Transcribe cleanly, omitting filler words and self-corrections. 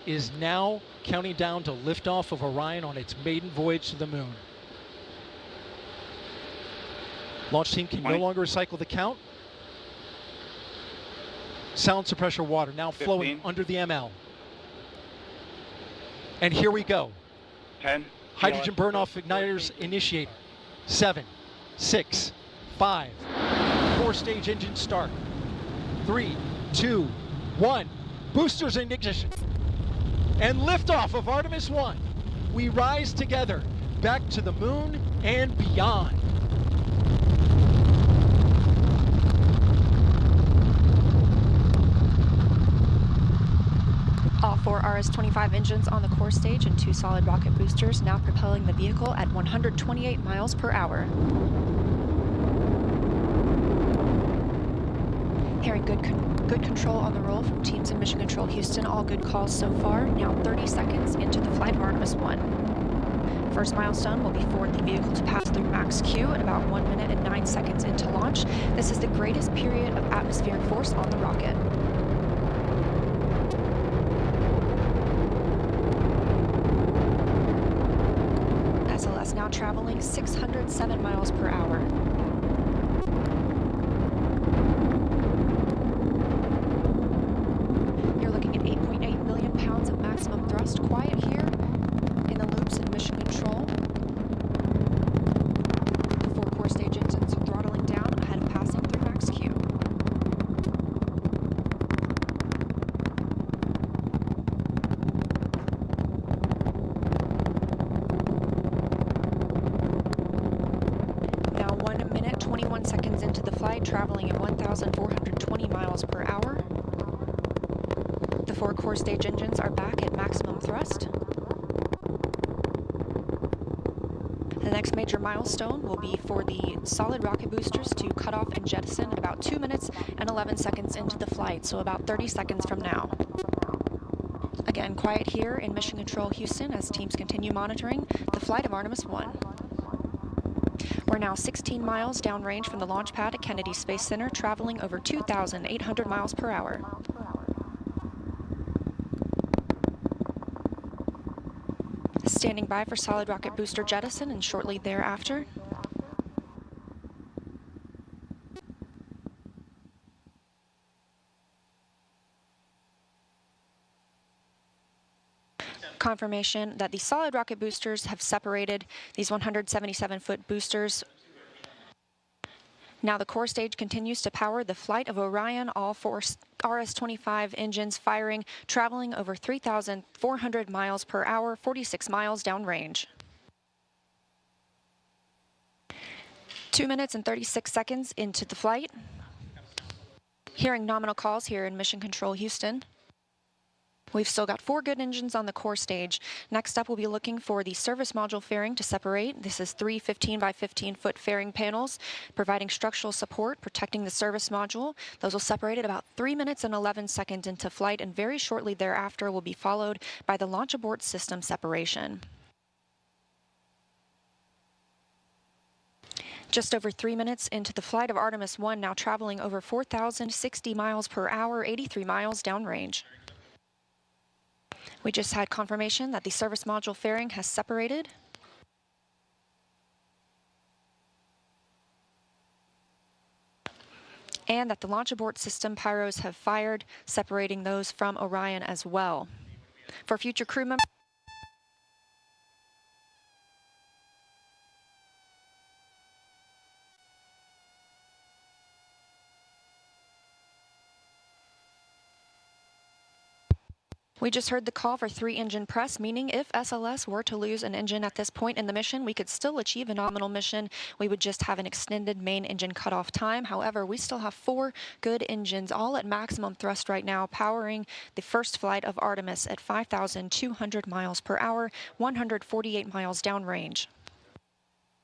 is now counting down to liftoff of Orion on its maiden voyage to the moon. Launch team can no longer recycle the count. Sound suppressor water now flowing 15. under the ML. And here we go. 10. Hydrogen burn-off igniters initiated. 7, 6, 5. Core stage engine start. 3, 2, 1. Boosters in ignition. And liftoff of Artemis 1. We rise together back to the moon and beyond. All 4 RS-25 engines on the core stage and 2 solid rocket boosters now propelling the vehicle at 128 miles per hour. Hearing good control on the roll from teams in Mission Control Houston. All good calls so far. Now 30 seconds into the flight of Artemis 1. First milestone will be for the vehicle to pass through max Q at about 1 minute and 9 seconds into launch. This is the greatest period of atmospheric force on the rocket. SLS now traveling 607 miles per hour. You're looking at 8.8 million pounds of maximum thrust. Quiet here in the loops in Mission Control. The 4 core stage engines throttling down ahead of passing through max Q. Now 1 minute, 21 seconds into the flight, traveling at 1,420 miles per hour. The 4 core stage engines are back at maximum thrust. The next major milestone will be for the solid rocket boosters to cut off and jettison at about 2 minutes and 11 seconds into the flight, so about 30 seconds from now. Again, quiet here in Mission Control Houston as teams continue monitoring the flight of Artemis 1. We're now 16 miles downrange from the launch pad at Kennedy Space Center, traveling over 2,800 miles per hour. Standing by for solid rocket booster jettison and shortly thereafter. Confirmation that the solid rocket boosters have separated these 177-foot boosters. Now the core stage continues to power the flight of Orion, all 4 RS-25 engines firing, traveling over 3,400 miles per hour, 46 miles downrange. 2 minutes and 36 seconds into the flight. Hearing nominal calls here in Mission Control Houston. We've still got 4 good engines on the core stage. Next up, we'll be looking for the service module fairing to separate. This is 3 15 by 15 foot fairing panels, providing structural support, protecting the service module. Those will separate at about 3 minutes and 11 seconds into flight, and very shortly thereafter will be followed by the launch abort system separation. Just over 3 minutes into the flight of Artemis 1, now traveling over 4,060 miles per hour, 83 miles downrange. We just had confirmation that the service module fairing has separated. And that the launch abort system pyros have fired, separating those from Orion as well. For future crew members, we just heard the call for 3 engine press, meaning if SLS were to lose an engine at this point in the mission, we could still achieve a nominal mission. We would just have an extended main engine cutoff time. However, we still have 4 good engines, all at maximum thrust right now, powering the first flight of Artemis at 5,200 miles per hour, 148 miles downrange.